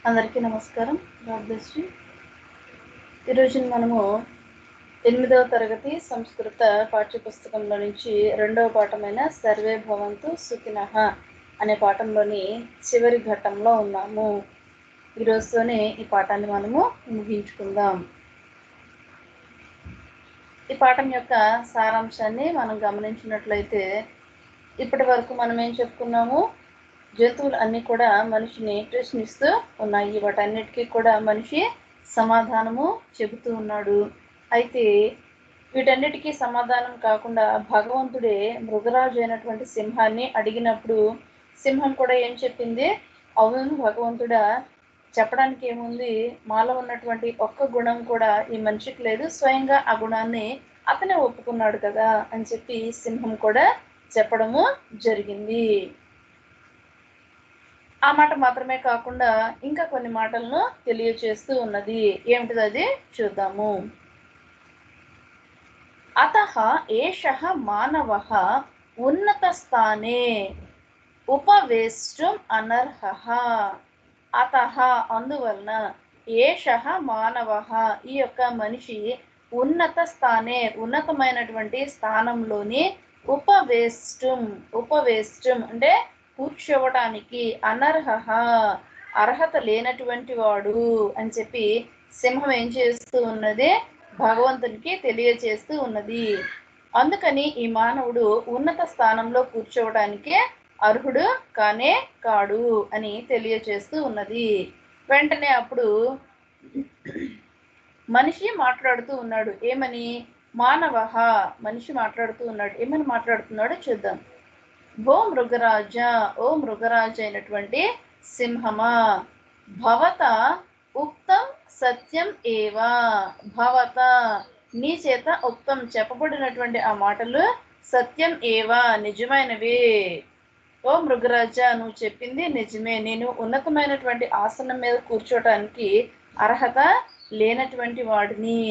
అందరికీ నమస్కారం. God bless you. ఈరోజు మనము 8వ తరగతి సంస్కృత పాఠ్యపుస్తకంలో నుంచి 2వ పాఠమైన సర్వే భవంతు సుఖినః అనే పాఠంలోని చివరి ఘట్టంలో ఉన్నాము. ఈరోజుతోనే ఈ పాఠాన్ని మనము ముగించుకుందాం. ఈ పాఠం యొక్క సారాంశాన్ని మనం గమనించినట్లయితే ఇప్పటి వరకు మనం ఏం చెప్పుకున్నాము? జంతువులు అన్నీ కూడా మనిషిని ప్రశ్నిస్తూ ఉన్నాయి. వాటన్నిటికీ కూడా మనిషి సమాధానము చెబుతూ ఉన్నాడు. అయితే వీటన్నిటికీ సమాధానం కాకుండా భగవంతుడే మృగరాజు అయినటువంటి సింహాన్ని అడిగినప్పుడు సింహం కూడా ఏం చెప్పింది? అవును భగవంతుడా, చెప్పడానికి ఏముంది, మాలో ఉన్నటువంటి ఒక్క గుణం కూడా ఈ మనిషికి లేదు, స్వయంగా ఆ గుణాన్ని అతనే ఒప్పుకున్నాడు కదా అని చెప్పి సింహం కూడా చెప్పడము జరిగింది. ఆ మాట మాత్రమే కాకుండా ఇంకా కొన్ని మాటలను తెలియచేస్తూ ఉన్నది. ఏమిటిది అది చూద్దాము. అతః ఏషః మానవః ఉన్నత స్థానే ఉపవేష్టం అనర్హః. అతః అందువలన ఏషః మానవః ఈ యొక్క మనిషి ఉన్నత స్థానే ఉన్నతమైనటువంటి స్థానంలోని ఉపవేష్టం అంటే కూర్చోవటానికి అనర్హః అర్హత లేనటువంటి వాడు అని చెప్పి సింహం ఏం చేస్తూ ఉన్నది? భగవంతునికి తెలియచేస్తూ ఉన్నది. అందుకని ఈ మానవుడు ఉన్నత స్థానంలో కూర్చోవడానికి అర్హుడు కానే కాడు అని తెలియచేస్తూ ఉన్నది. వెంటనే అప్పుడు మనిషి మాట్లాడుతూ ఉన్నాడు. ఏమని? మానవః మనిషి మాట్లాడుతూ ఉన్నాడు. ఏమని మాట్లాడుతున్నాడో చూద్దాం. ఓ మృగరాజ, ఓ మృగరాజు అయినటువంటి సింహమా, భవత ఉక్తం సత్యం ఏవా. భవత నీ చేత ఉక్తం చెప్పబడినటువంటి ఆ మాటలు సత్యం ఏవా నిజమైనవే. ఓ మృగరాజా, నువ్వు చెప్పింది నిజమే. నేను ఉన్నతమైనటువంటి ఆసనం మీద కూర్చోటానికి అర్హత లేనటువంటి వాడిని.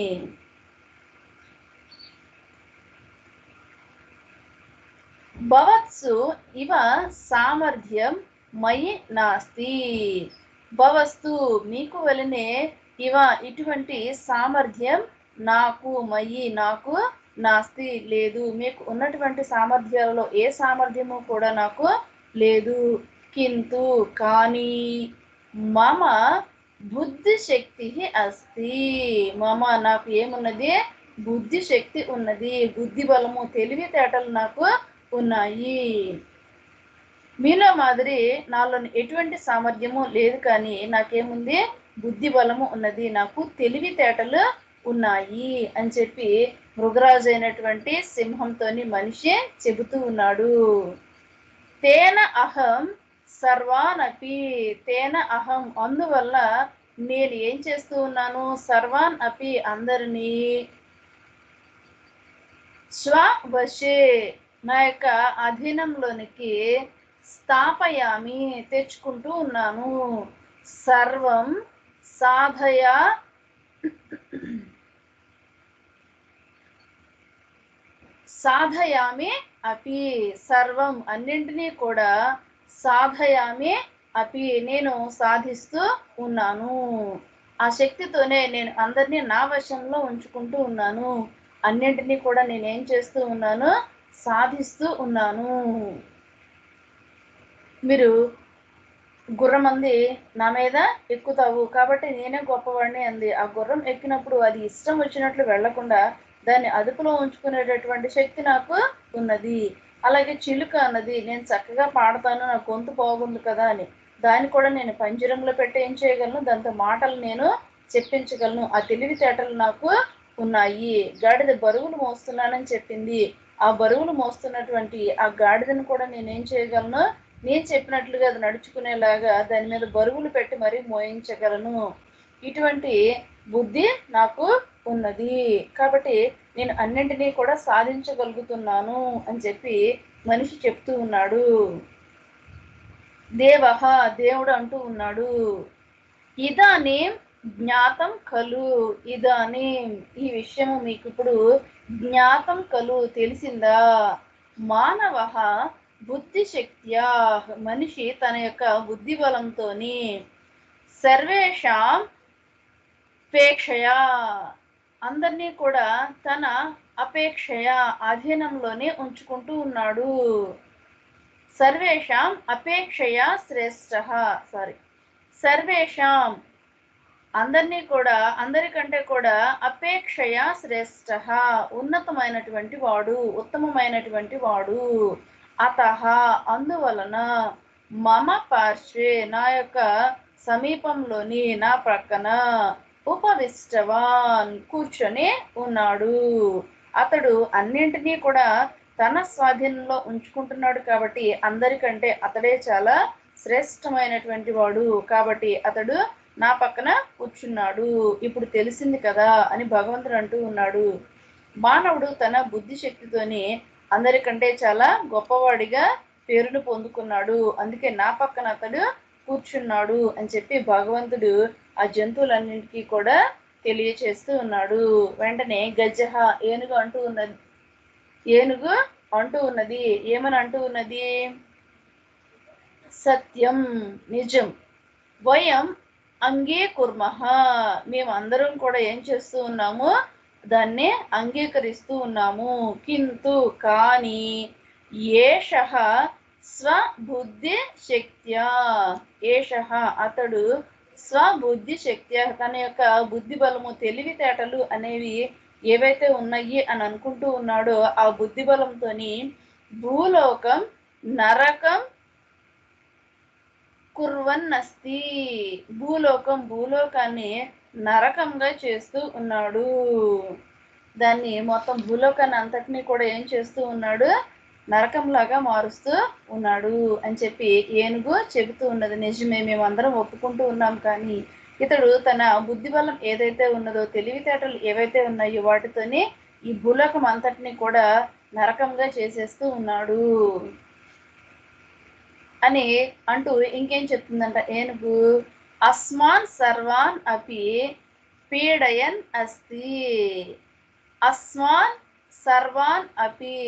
భవత్సు ఇవ సామర్థ్యం మయి నాస్తి. భవస్తు మీకు వలనే ఇవ ఇటువంటి సామర్థ్యం నాకు మయి నాకు నాస్తి లేదు. మీకు ఉన్నటువంటి సామర్థ్యాలలో ఏ సామర్థ్యము కూడా నాకు లేదు. కింతు కానీ మమ బుద్ధి శక్తి అస్తి. మమ నాకు ఏమున్నది? బుద్ధి శక్తి ఉన్నది. బుద్ధి బలము తెలివితేటలు నాకు ఉన్నాయి. మీలో మాదిరి నాలో ఎటువంటి సామర్థ్యము లేదు, కానీ నాకేముంది? బుద్ధి బలము ఉన్నది, నాకు తెలివితేటలు ఉన్నాయి అని చెప్పి మృగరాజు అయినటువంటి సింహంతోని మనిషి చెబుతూ ఉన్నాడు. తేన అహం సర్వానపి. తేన అహం అందువల్ల నేను ఏం చేస్తూ ఉన్నాను? సర్వాన్ అపి అందరినీ స్వవశే నా యొక్క అధీనంలోనికి స్థాపయామి తెచ్చుకుంటూ ఉన్నాను. సర్వం సాధయ సాధయామి అపి. సర్వం అన్నింటినీ కూడా సాధయామి అపి నేను సాధిస్తూ ఉన్నాను. ఆ శక్తితోనే నేను అందరినీ నా వశంలో ఉంచుకుంటూ ఉన్నాను. అన్నింటినీ కూడా నేనేం చేస్తూ ఉన్నాను? సాధిస్తూ ఉన్నాను. మీరు గుర్రం అంది నా మీద ఎక్కుతావు కాబట్టి నేనే గొప్పవాడిని అంది. ఆ గుర్రం ఎక్కినప్పుడు అది ఇష్టం వచ్చినట్లు వెళ్లకుండా దాన్ని అదుపులో ఉంచుకునేటటువంటి శక్తి నాకు ఉన్నది. అలాగే చిలుక అన్నది నేను చక్కగా పాడతాను, నా గొంతు బాగుంది కదా అని. దాన్ని కూడా నేను పంజరంలో పెట్టి ఏం చేయగలను? దాంతో మాటలు నేను చెప్పించగలను. ఆ తెలివితేటలు నాకు ఉన్నాయి. గాడిద బరువులు మోస్తున్నానని చెప్పింది. ఆ బరువులు మోస్తున్నటువంటి ఆ గాడిదను కూడా నేనేం చేయగలను? నేను చెప్పినట్లుగా అది నడుచుకునేలాగా దాని మీద బరువులు పెట్టి మరీ మోయించగలను. ఇటువంటి బుద్ధి నాకు ఉన్నది. కాబట్టి నేను అన్నింటినీ కూడా సాధించగలుగుతున్నాను అని చెప్పి మనిషి చెప్తూ ఉన్నాడు. దేవః దేవుడు అంటూ ఉన్నాడు. ఇదానీం జ్ఞాతం కలు. ఇదానీం ఈ విషయము మీకు ఇప్పుడు జ్ఞాతం కలు తెలిసిందా. మానవః బుద్ధి శక్త్యా మనిషి తన యొక్క బుద్ధి బలంతోని సర్వేషాం అపేక్షయా అందరినీ కూడా తన అపేక్షయ అధీనంలోనే ఉంచుకుంటూ ఉన్నాడు. సర్వేషాం అపేక్షయా శ్రేష్ఠ సర్వేషాం అందరినీ కూడా అందరికంటే కూడా అపేక్షయ శ్రేష్ఠ ఉన్నతమైనటువంటి వాడు ఉత్తమమైనటువంటి వాడు. అతః అందువలన మమ పార్శ్వే నా యొక్క సమీపంలోని నా ప్రక్కన ఉపవిష్టవాన్ కూర్చొని ఉన్నాడు. అతడు అన్నింటినీ కూడా తన స్వాధీనంలో ఉంచుకుంటున్నాడు కాబట్టి అందరికంటే అతడే చాలా శ్రేష్టమైనటువంటి వాడు. కాబట్టి అతడు నా పక్కన కూర్చున్నాడు. ఇప్పుడు తెలిసింది కదా అని భగవంతుడు అంటూ ఉన్నాడు. మానవుడు తన బుద్ధి శక్తితోని అందరికంటే చాలా గొప్పవాడిగా పేరును పొందుకున్నాడు. అందుకే నా పక్కన అతడు కూర్చున్నాడు అని చెప్పి భగవంతుడు ఆ జంతువులన్నింటికీ కూడా తెలియచేస్తూ ఉన్నాడు. వెంటనే గజహ ఏనుగు అంటూ ఉన్నది ఏమని అంటూ ఉన్నది? సత్యం నిజం, వయం అంగీకుర్మః మేమందరం కూడా ఏం చేస్తూ ఉన్నాము? దాన్ని అంగీకరిస్తూ ఉన్నాము. కింతు కానీ ఏషః స్వబుద్ధి శక్త్యా ఏషః అతడు స్వబుద్ధి శక్త్యా తన యొక్క బుద్ధి బలము తెలివితేటలు అనేవి ఏవైతే ఉన్నాయి అని అనుకుంటూ ఉన్నాడో ఆ బుద్ధి బలంతోని భూలోకం నరకం కుర్వన్నస్తి భూలోకాన్ని నరకంగా చేస్తూ ఉన్నాడు. దాన్ని మొత్తం భూలోకాన్ని అంతటినీ కూడా ఏం చేస్తూ ఉన్నాడు? నరకంలాగా మారుస్తూ ఉన్నాడు అని చెప్పి ఏనుగు చెబుతూ ఉన్నది. నిజమే, మేమందరం ఒప్పుకుంటూ ఉన్నాం. కానీ ఇతడు తన బుద్ధి బలం ఏదైతే ఉన్నదో తెలివితేటలు ఏవైతే ఉన్నాయో వాటితోనే ఈ భూలోకం అంతటినీ కూడా నరకంగా చేసేస్తూ ఉన్నాడు అని అంటూ ఇంకేం చెప్తుందంట ఏనుగు? అస్మాన్ సర్వాన్ అపి పీడయన్ అస్తి అస్మాన్ సర్వాన్ అపి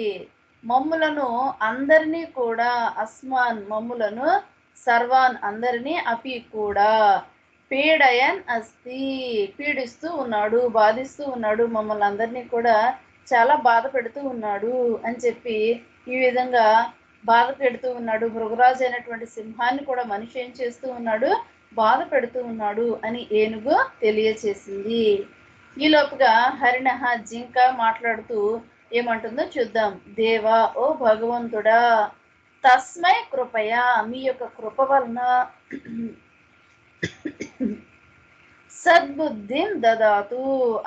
మమ్ములను అందరినీ కూడా అస్మాన్ మమ్ములను సర్వాన్ అందరినీ అపి కూడా పీడయన్ అస్తి పీడిస్తూ ఉన్నాడు, బాధిస్తూ ఉన్నాడు, మమ్మల్ని అందరినీ కూడా చాలా బాధ పెడుతూ ఉన్నాడు అని చెప్పి ఈ విధంగా బాధ పెడుతూ ఉన్నాడు. మృగరాజు అయినటువంటి సింహాన్ని కూడా మనిషి ఏం చేస్తూ ఉన్నాడు? బాధ పెడుతూ ఉన్నాడు అని ఏనుగు తెలియచేసింది. ఈ లోపుగా హరిణహ జింక మాట్లాడుతూ ఏమంటుందో చూద్దాం. దేవా ఓ భగవంతుడా, తస్మై కృపయా మీ యొక్క కృప వలన సద్బుద్ధిం దదాతు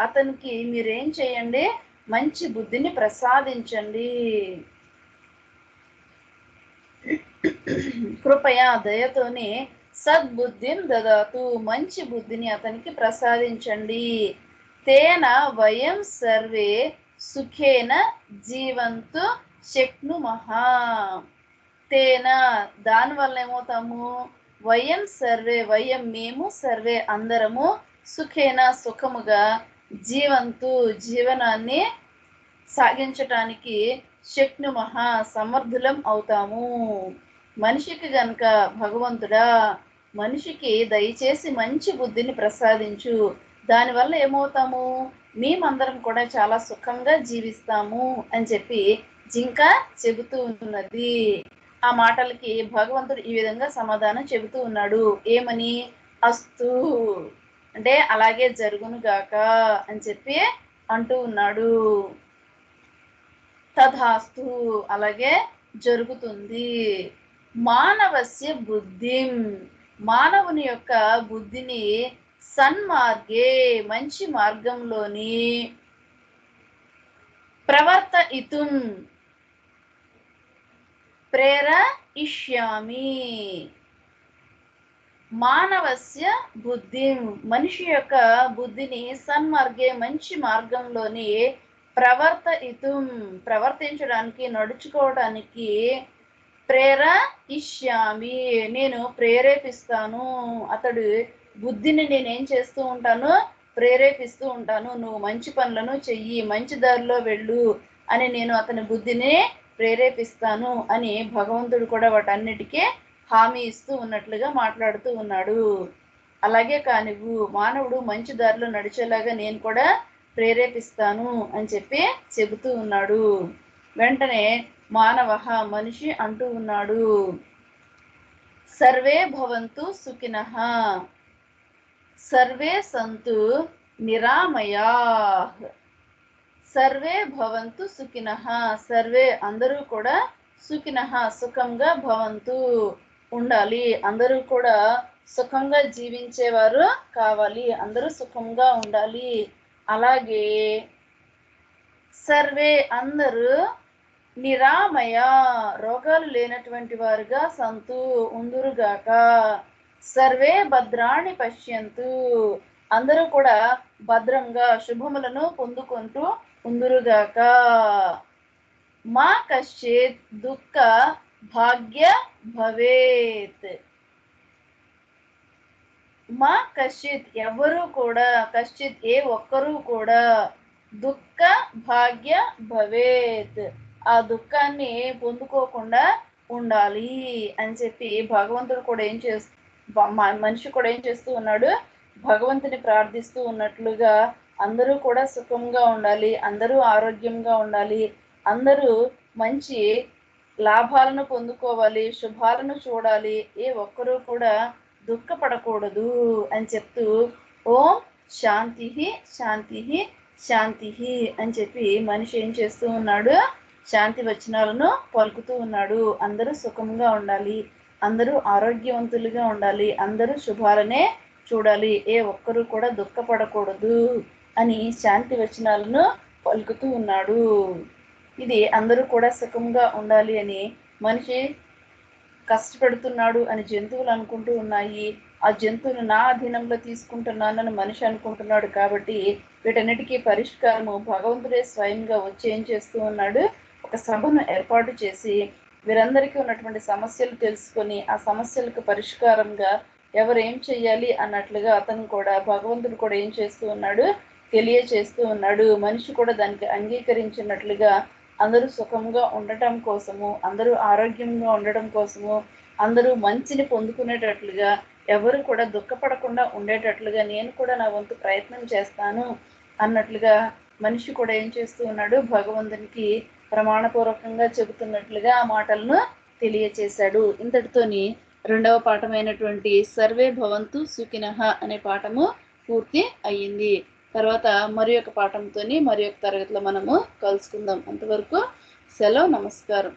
అతనికి మీరేం చేయండి? మంచి బుద్ధిని ప్రసాదించండి. కృపయా దయతోనే సద్బుద్ధిం దదాతు మంచి బుద్ధిని అతనికి ప్రసాదించండి. తేన వయం సర్వే సుఖేన జీవంతు శక్నుమః తేన దానివల్ల ఏమవుతాము? వయం సర్వే వయం మేము సర్వే అందరము సుఖేన సుఖముగా జీవంతు జీవనాన్ని సాగించటానికి శక్నుమః సమర్థులం అవుతాము. మనిషికి గనుక భగవంతుడా మనిషికి దయచేసి మంచి బుద్ధిని ప్రసాదించు, దానివల్ల ఏమవుతాము? మేమందరం కూడా చాలా సుఖంగా జీవిస్తాము అని చెప్పి జింక చెబుతూ ఉన్నది. ఆ మాటలకి భగవంతుడు ఈ విధంగా సమాధానం చెబుతూ ఉన్నాడు. ఏమని? అస్తు అంటే అలాగే జరుగునుగాక అని చెప్పి అంటూ ఉన్నాడు. తథాస్తు అలాగే జరుగుతుంది. మానవస్య బుద్ధిం మానవుని యొక్క బుద్ధిని సన్మార్గే మంచి మార్గంలోని ప్రవర్తయితుం ప్రేరయిష్యామి మానవస్య బుద్ధిం మనిషి యొక్క బుద్ధిని సన్మార్గే మంచి మార్గంలోని ప్రవర్తయితుం ప్రవర్తించడానికి నడుచుకోవడానికి ప్రేరయిష్యామి నేను ప్రేరేపిస్తాను. అతడు బుద్ధిని నేనేం చేస్తూ ఉంటాను? ప్రేరేపిస్తూ ఉంటాను. నువ్వు మంచి పనులను చెయ్యి, మంచి దారిలో వెళ్ళు అని నేను అతని బుద్ధిని ప్రేరేపిస్తాను అని భగవంతుడు కూడా వాటన్నిటికీ హామీ ఇస్తూ ఉన్నట్లుగా మాట్లాడుతూ ఉన్నాడు. అలాగే కానివ్వు, మానవుడు మంచి దారిలో నడిచేలాగా నేను కూడా ప్రేరేపిస్తాను అని చెప్పి చెబుతూ ఉన్నాడు. వెంటనే మానవః మనిషి అంటూ ఉన్నాడు, సర్వే భవంతు సుఖినః, సర్వే సంతు నిరామయాః, సర్వే భవంతు సుఖినః, సర్వే అందరూ కూడా సుఖినః సుఖంగా భవంతు ఉండాలి, అందరూ కూడా సుఖంగా జీవించేవారు కావాలి, అందరూ సుఖంగా ఉండాలి. అలాగే సర్వే అందరూ నిరామయ రోగాలు లేనటువంటి వారుగా సంతు ఉందురుగాక, సర్వే భద్రాణి పశ్యంతు అందరూ కూడా భద్రంగా శుభములను పొందుకుంటూ ఉందురుగాక, మా కశ్చిత్ దుఃఖ భాగ్య భవేత్, మా కశ్చిత్ ఎవరు కూడా, కశ్చిత్ ఏ ఒక్కరూ కూడా, దుఃఖ భాగ్య భవేత్ ఆ దుఃఖాన్ని పొందుకోకుండా ఉండాలి అని చెప్పి భగవంతుడు కూడా ఏం చేస్తూ మనిషి కూడా ఏం చేస్తూ ఉన్నాడు, భగవంతుని ప్రార్థిస్తూ ఉన్నట్లుగా అందరూ కూడా సుఖంగా ఉండాలి, అందరూ ఆరోగ్యంగా ఉండాలి, అందరూ మంచి లాభాలను పొందుకోవాలి, శుభాలను చూడాలి, ఏ ఒక్కరూ కూడా దుఃఖపడకూడదు అని చెప్తూ ఓం శాంతి శాంతి శాంతి అని చెప్పి మనిషి ఏం చేస్తూ ఉన్నాడు, శాంతి వచనాలను పలుకుతూ ఉన్నాడు. అందరూ సుఖంగా ఉండాలి, అందరూ ఆరోగ్యవంతులుగా ఉండాలి, అందరూ శుభాలనే చూడాలి, ఏ ఒక్కరూ కూడా దుఃఖపడకూడదు అని శాంతి వచనాలను పలుకుతూ ఉన్నాడు. ఇది అందరూ కూడా సుఖంగా ఉండాలి అని మనిషి కష్టపెడుతున్నాడు అని జంతువులు అనుకుంటూ ఉన్నాయి, ఆ జంతువులు నా అధీనంలో తీసుకుంటున్నానని మనిషి అనుకుంటున్నాడు. కాబట్టి వీటన్నిటికీ పరిష్కారము భగవంతుడే స్వయంగా వచ్చి ఏం చేస్తూ ఉన్నాడు, ఒక సభను ఏర్పాటు చేసి వీరందరికీ ఉన్నటువంటి సమస్యలు తెలుసుకొని ఆ సమస్యలకు పరిష్కారంగా ఎవరు ఏం చెయ్యాలి అన్నట్లుగా అతను కూడా భగవంతుడు కూడా ఏం చేస్తూ ఉన్నాడు, తెలియచేస్తూ ఉన్నాడు. మనిషి కూడా దానికి అంగీకరించినట్లుగా అందరూ సుఖంగా ఉండటం కోసము, అందరూ ఆరోగ్యంగా ఉండడం కోసము, అందరూ మంచిని పొందుకునేటట్లుగా, ఎవరు కూడా దుఃఖపడకుండా ఉండేటట్లుగా నేను కూడా నా వంతు ప్రయత్నం చేస్తాను అన్నట్లుగా మనిషి కూడా ఏం చేస్తూ ఉన్నాడు, భగవంతునికి ప్రమాణపూర్వకంగా చెబుతున్నట్లుగా ఆ మాటలను తెలియచేశాడు. ఇంతటితోని రెండవ పాఠమైనటువంటి సర్వే భవంతు సుఖినః అనే పాఠము పూర్తి అయ్యింది. తర్వాత మరి ఒక పాఠంతో మరి ఒక తరగతిలో మనము కలుసుకుందాం. అంతవరకు సెలవు, నమస్కారం.